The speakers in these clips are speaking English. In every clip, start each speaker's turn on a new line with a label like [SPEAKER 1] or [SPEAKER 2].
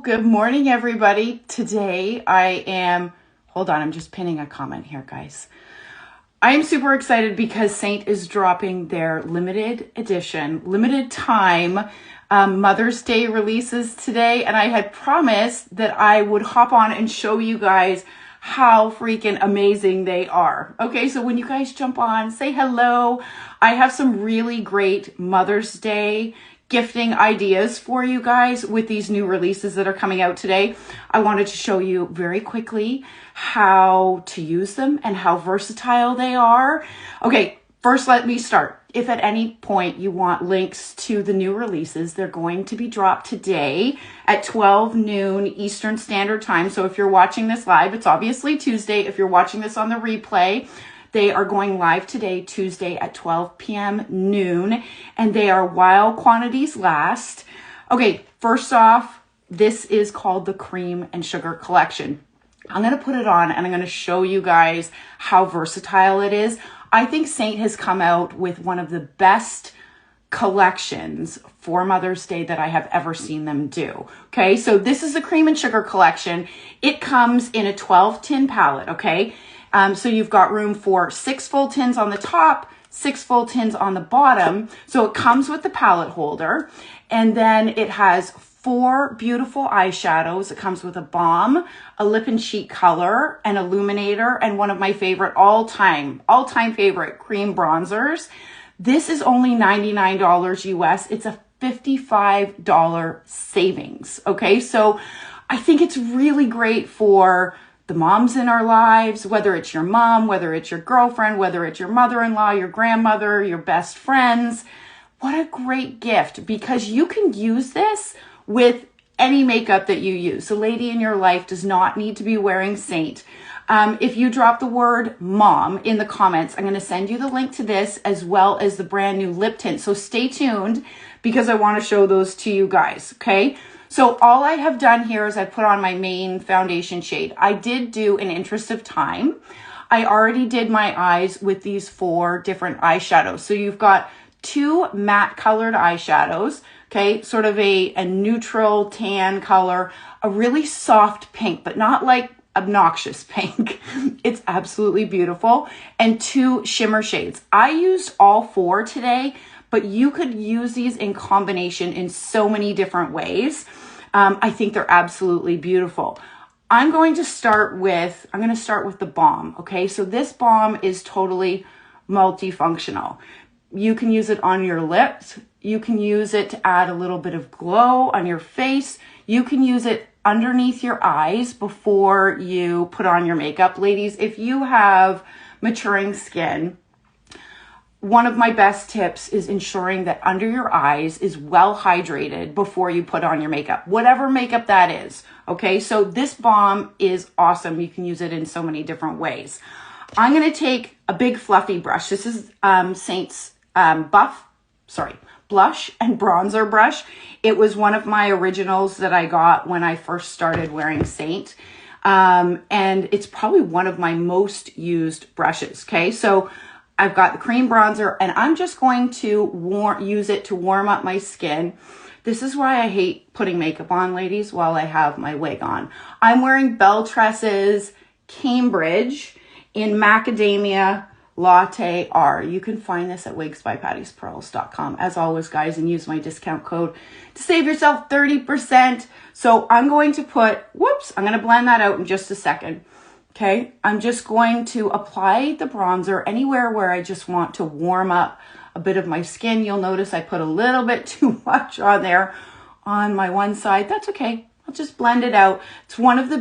[SPEAKER 1] Good morning, everybody. Today hold on, I'm just pinning a comment here, guys. I am super excited because Seint is dropping their limited edition, limited time Mother's Day releases today. And I had promised that I would hop on and show you guys how freaking amazing they are. Okay, so when you guys jump on, say hello. I have some really great Mother's Day gifting ideas for you guys with these new releases that are coming out today. I wanted to show you very quickly how to use them and how versatile they are. Okay, first let me start. If at any point you want links to the new releases, they're going to be dropped today at 12 noon Eastern Standard Time. So if you're watching this live, it's obviously Tuesday. If you're watching this on the replay, they are going live today, Tuesday at 12 p.m. noon, and they are while quantities last. Okay, first off, this is called the Cream and Sugar Collection. I'm going to put it on and I'm going to show you guys how versatile it is. I think Seint has come out with one of the best collections for Mother's Day that I have ever seen them do. Okay, so this is the Cream and Sugar Collection. It comes in a 12 tin palette, okay? So you've got room for 6 full tins on the top, 6 full tins on the bottom. So it comes with the palette holder, and then it has 4 beautiful eyeshadows. It comes with a balm, a lip and cheek color, an illuminator, and one of my favorite all-time favorite cream bronzers. This is only $99 US. It's a $55 savings. Okay, so I think it's really great for the moms in our lives, whether it's your mom, whether it's your girlfriend, whether it's your mother-in-law, your grandmother, your best friends. What a great gift, because you can use this with any makeup that you use. The lady in your life does not need to be wearing Seint. If you drop the word mom in the comments, I'm going to send you the link to this as well as the brand new lip tint. So stay tuned because I want to show those to you guys, okay? So all I have done here is I put on my main foundation shade. I did do an interest of time. I already did my eyes with these 4 different eyeshadows. So you've got 2 matte colored eyeshadows, okay? Sort of a neutral tan color, a really soft pink, but not like obnoxious pink. It's absolutely beautiful. And 2 shimmer shades. I used all 4 today, but you could use these in combination in so many different ways. I think they're absolutely beautiful. I'm going to start with the balm. Okay, so this balm is totally multifunctional. You can use it on your lips. You can use it to add a little bit of glow on your face. You can use it underneath your eyes before you put on your makeup. Ladies, if you have maturing skin, one of my best tips is ensuring that under your eyes is well hydrated before you put on your makeup, whatever makeup that is. Okay, so this balm is awesome. You can use it in so many different ways. I'm going to take a big fluffy brush. This is Seint's blush and bronzer brush. It was one of my originals that I got when I first started wearing Seint. And it's probably one of my most used brushes. Okay, so I've got the cream bronzer and I'm just going to use it to warm up my skin. This is why I hate putting makeup on, ladies, while I have my wig on. I'm wearing Belle Tresses Cambridge in Macadamia Latte R. You can find this at wigsbypattiespearls.com. As always, guys, and use my discount code to save yourself 30%. So I'm going to I'm going to blend that out in just a second. Okay, I'm just going to apply the bronzer anywhere where I just want to warm up a bit of my skin. You'll notice I put a little bit too much on there on my one side. That's okay. I'll just blend it out. It's one of the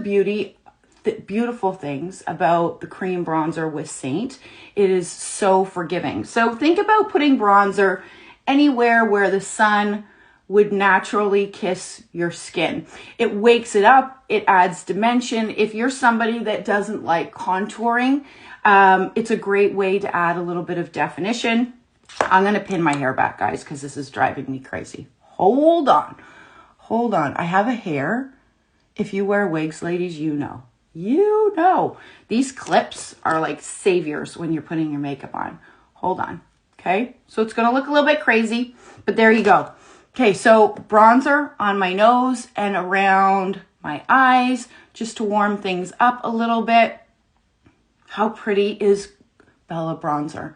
[SPEAKER 1] beautiful things about the cream bronzer with Seint. It is so forgiving. So think about putting bronzer anywhere where the sun would naturally kiss your skin. It wakes it up. It adds dimension. If you're somebody that doesn't like contouring, it's a great way to add a little bit of definition. I'm going to pin my hair back, guys, because this is driving me crazy. Hold on. I have a hair. If you wear wigs, ladies, you know. These clips are like saviors when you're putting your makeup on. Hold on. Okay. So it's going to look a little bit crazy, but there you go. Okay, so bronzer on my nose and around my eyes, just to warm things up a little bit. How pretty is Bella bronzer?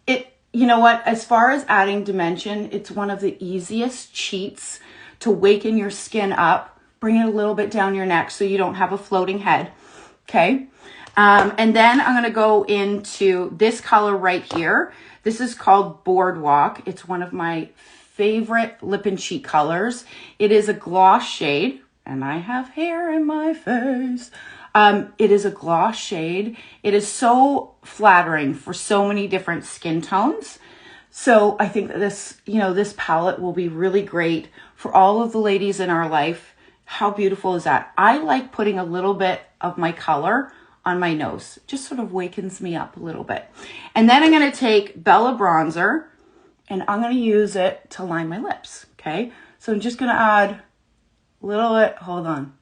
[SPEAKER 1] You know what, as far as adding dimension, it's one of the easiest cheats to waken your skin up. Bring it a little bit down your neck so you don't have a floating head, okay? And then I'm gonna go into this color right here. This is called Boardwalk. It's one of my favorite lip and cheek colors. It is a gloss shade, and I have hair in my face. It is a gloss shade. It is so flattering for so many different skin tones. So I think that this, this palette will be really great for all of the ladies in our life. How beautiful is that? I like putting a little bit of my color on my nose. It just sort of wakens me up a little bit. And then I'm going to take Bella bronzer and I'm going to use it to line my lips. Okay. So I'm just going to add a little bit, hold on.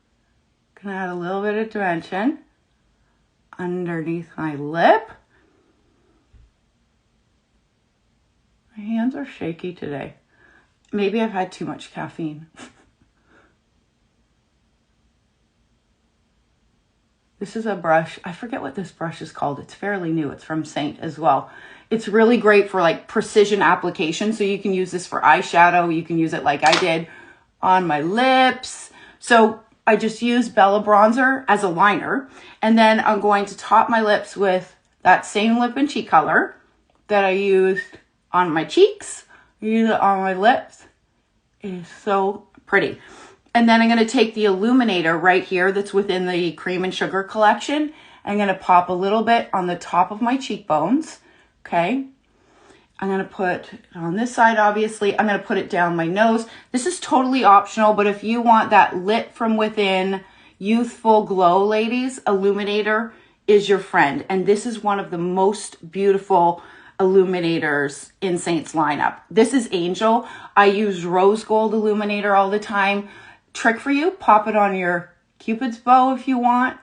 [SPEAKER 1] Going to add a little bit of dimension underneath my lip. My hands are shaky today. Maybe I've had too much caffeine. This is a brush. I forget what this brush is called. It's fairly new. It's from Seint as well. It's really great for like precision application. So you can use this for eyeshadow. You can use it like I did on my lips. So I just use Bella bronzer as a liner. And then I'm going to top my lips with that same lip and cheek color that I used on my cheeks. Use it on my lips. It is so pretty. And then I'm going to take the illuminator right here that's within the Cream and Sugar collection. I'm going to pop a little bit on the top of my cheekbones. Okay. I'm going to put it on this side, obviously. I'm going to put it down my nose. This is totally optional, but if you want that lit from within youthful glow, ladies, illuminator is your friend. And this is one of the most beautiful illuminators in Seint's lineup. This is Angel. I use rose gold illuminator all the time. Trick for you, pop it on your Cupid's bow if you want.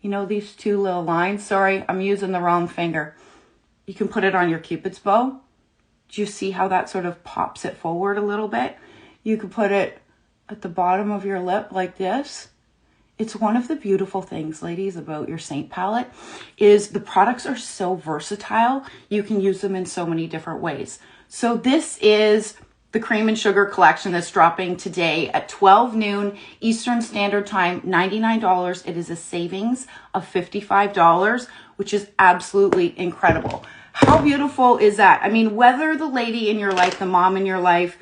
[SPEAKER 1] You know, these two little lines. Sorry, I'm using the wrong finger. You can put it on your Cupid's bow. Do you see how that sort of pops it forward a little bit? You can put it at the bottom of your lip like this. It's one of the beautiful things, ladies, about your Seint palette is the products are so versatile. You can use them in so many different ways. So this is the Cream and Sugar collection that's dropping today at 12 noon Eastern Standard Time, $99. It is a savings of $55, which is absolutely incredible. How beautiful is that? I mean, whether the lady in your life, the mom in your life,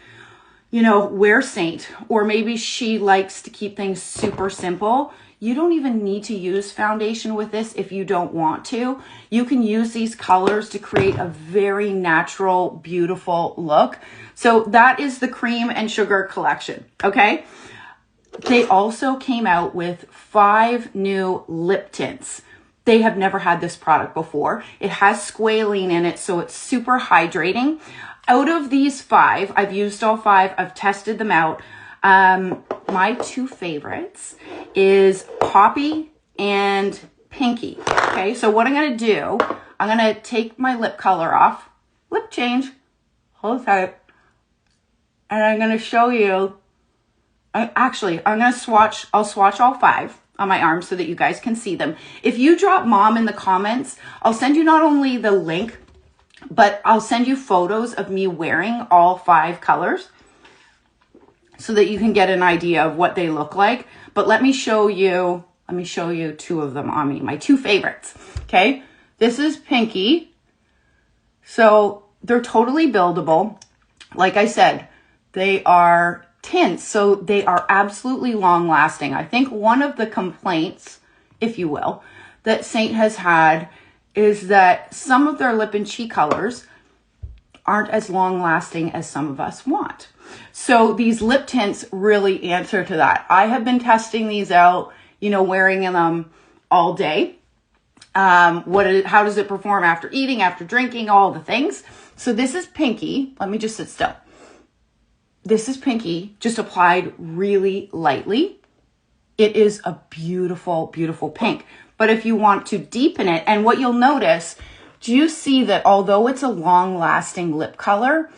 [SPEAKER 1] wears Seint, or maybe she likes to keep things super simple, you don't even need to use foundation with this if you don't want to. You can use these colors to create a very natural, beautiful look. So that is the Cream and Sugar collection, okay? They also came out with 5 new lip tints. They have never had this product before. It has squalene in it, so it's super hydrating. Out of these 5, I've used all 5. I've tested them out. My 2 favorites is Poppy and Pinky. Okay, so what I'm going to do, I'm going to take my lip color off. Lip change. Hold tight. And I'm going to show you. I'm going to swatch. I'll swatch all 5 on my arm so that you guys can see them. If you drop mom in the comments, I'll send you not only the link, but I'll send you photos of me wearing all 5 colors so that you can get an idea of what they look like. But let me show you 2 of them on me, my 2 favorites. Okay, this is Pinky. So they're totally buildable. Like I said, they are tints, so they are absolutely long lasting. I think one of the complaints, if you will, that Seint has had is that some of their lip and cheek colors aren't as long lasting as some of us want. So these lip tints really answer to that. I have been testing these out, wearing them all day. How does it perform after eating, after drinking, all the things. So this is Pinky. Let me just sit still. This is Pinky, just applied really lightly. It is a beautiful, beautiful pink. But if you want to deepen it, and what you'll notice, do you see that although it's a long-lasting lip color,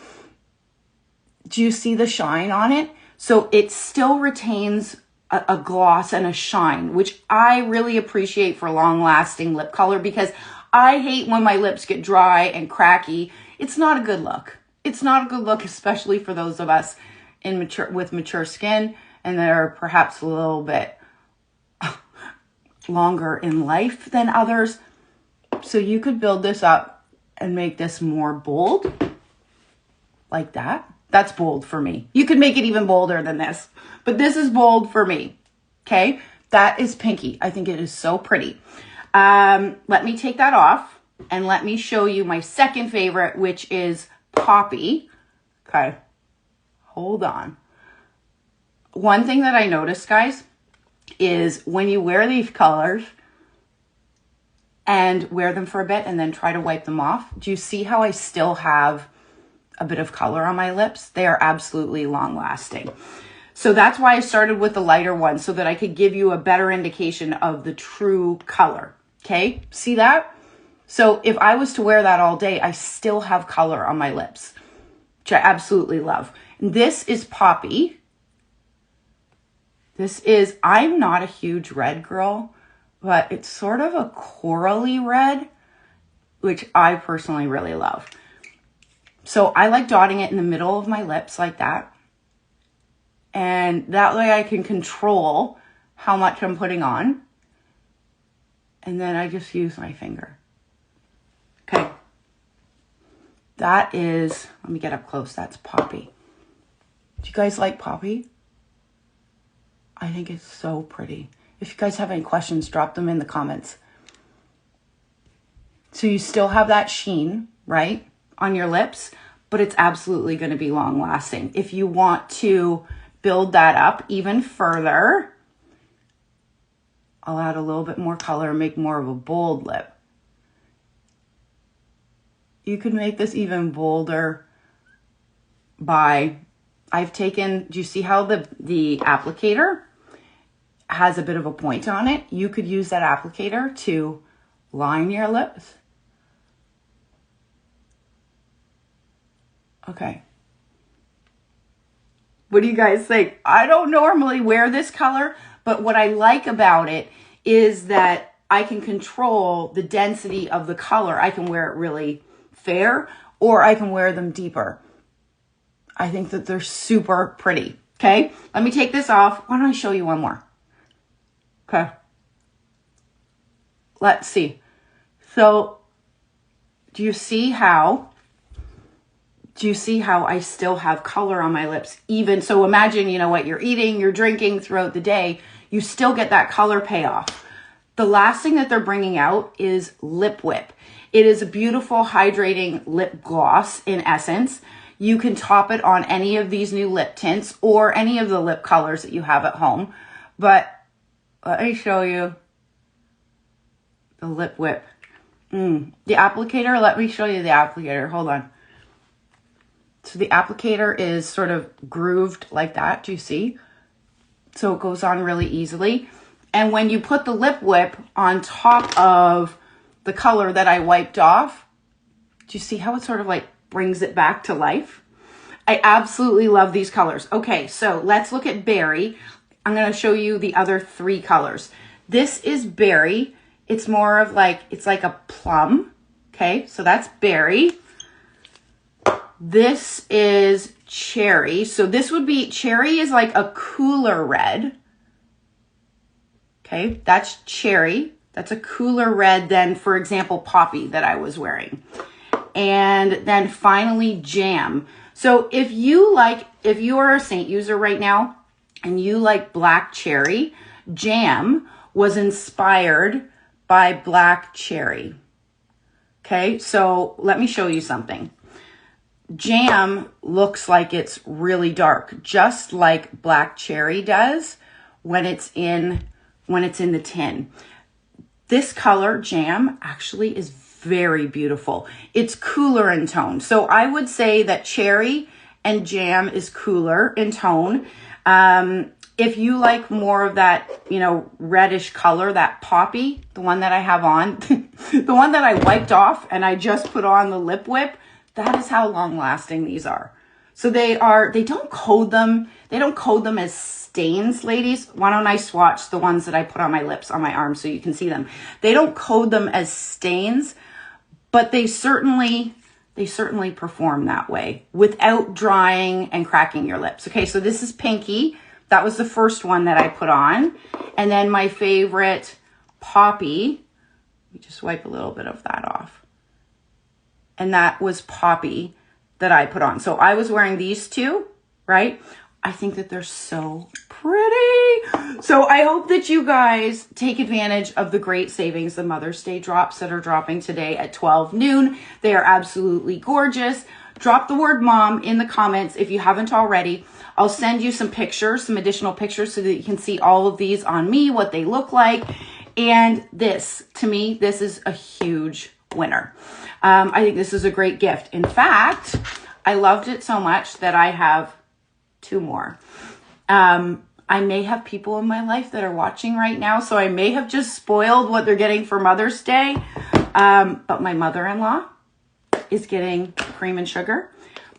[SPEAKER 1] Do you see the shine on it? So it still retains a gloss and a shine, which I really appreciate for long-lasting lip color, because I hate when my lips get dry and cracky. It's not a good look. It's not a good look, especially for those of us with mature skin and that are perhaps a little bit longer in life than others. So you could build this up and make this more bold, like that. That's bold for me. You could make it even bolder than this, but this is bold for me. Okay, that is Pinky. I think it is so pretty. Let me take that off and let me show you my second favorite, which is Poppy. Okay, hold on. One thing that I noticed, guys, is when you wear these colors and wear them for a bit and then try to wipe them off, do you see how I still have a bit of color on my lips? They are absolutely long lasting. So that's why I started with the lighter one, so that I could give you a better indication of the true color. Okay, see that? So if I was to wear that all day, I still have color on my lips, which I absolutely love. And this is Poppy. I'm not a huge red girl, but it's sort of a corally red, which I personally really love. So I like dotting it in the middle of my lips like that. And that way I can control how much I'm putting on. And then I just use my finger. Okay. That is, let me get up close. That's Poppy. Do you guys like Poppy? I think it's so pretty. If you guys have any questions, drop them in the comments. So you still have that sheen, right, on your lips, but it's absolutely going to be long lasting. If you want to build that up even further, I'll add a little bit more color, make more of a bold lip. You could make this even bolder by, do you see how the applicator has a bit of a point on it? You could use that applicator to line your lips. Okay. What do you guys think? I don't normally wear this color, but what I like about it is that I can control the density of the color. I can wear it really fair, or I can wear them deeper. I think that they're super pretty. Okay, let me take this off. Why don't I show you one more? Okay. Let's see. So, do you see how I still have color on my lips? Even so, imagine, you know, what you're eating, you're drinking throughout the day, you still get that color payoff. The last thing that they're bringing out is Lip Whip. It is a beautiful hydrating lip gloss in essence. You can top it on any of these new lip tints or any of the lip colors that you have at home. But let me show you the Lip Whip. The applicator, let me show you the applicator. Hold on. So the applicator is sort of grooved like that. Do you see? So it goes on really easily. And when you put the Lip Whip on top of the color that I wiped off, do you see how it sort of like brings it back to life? I absolutely love these colors. Okay, so let's look at Berry. I'm going to show you the other three colors. This is Berry. It's more of like, it's like a plum. Okay, so that's Berry. This is Cherry. So this would be, Cherry is like a cooler red. Okay, that's Cherry. That's a cooler red than, for example, Poppy that I was wearing. And then finally, Jam. So if you are a Seint user right now and you like Black Cherry, Jam was inspired by Black Cherry. Okay, so let me show you something. Jam looks like it's really dark, just like Black Cherry does when it's in the tin. This color, Jam, actually is very beautiful. It's cooler in tone. So I would say that Cherry and Jam is cooler in tone. If you like more of that, you know, reddish color, that Poppy, the one that I have on, the one that I wiped off and I just put on the Lip Whip, that is how long lasting these are. So they don't code them. They don't code them as stains, ladies. Why don't I swatch the ones that I put on my lips, on my arms, so you can see them. They don't code them as stains, but they certainly perform that way without drying and cracking your lips. Okay, so this is Pinky. That was the first one that I put on. And then my favorite, Poppy. Let me just wipe a little bit of that off. And that was Poppy that I put on. So I was wearing these two, right? I think that they're so pretty. So I hope that you guys take advantage of the great savings, the Mother's Day drops that are dropping today at 12 noon. They are absolutely gorgeous. Drop the word mom in the comments if you haven't already. I'll send you some pictures, some additional pictures so that you can see all of these on me, what they look like. And this, to me, this is a huge winner. I think this is a great gift. In fact, I loved it so much that I have 2 more. I may have people in my life that are watching right now, so I may have just spoiled what they're getting for Mother's Day. But my mother-in-law is getting cream and sugar.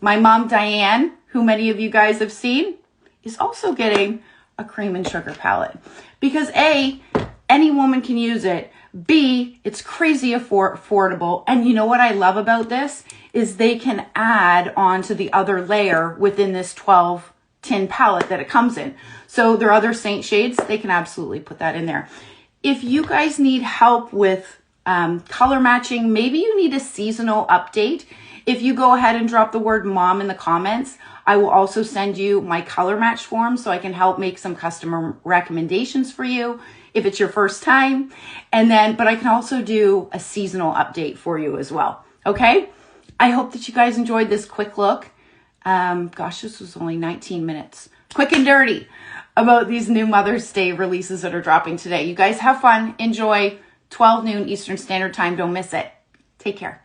[SPEAKER 1] My mom, Diane, who many of you guys have seen, is also getting a cream and sugar palette. Because A, any woman can use it. B, it's crazy affordable. And you know what I love about this is they can add on to the other layer within this 12 tin palette that it comes in. So there are other Seint shades, they can absolutely put that in there. If you guys need help with color matching, maybe you need a seasonal update. If you go ahead and drop the word mom in the comments, I will also send you my color match form so I can help make some customer recommendations for you if it's your first time. But I can also do a seasonal update for you as well. Okay. I hope that you guys enjoyed this quick look. Gosh, this was only 19 minutes. Quick and dirty about these new Mother's Day releases that are dropping today. You guys have fun. Enjoy. 12 noon Eastern Standard Time. Don't miss it. Take care.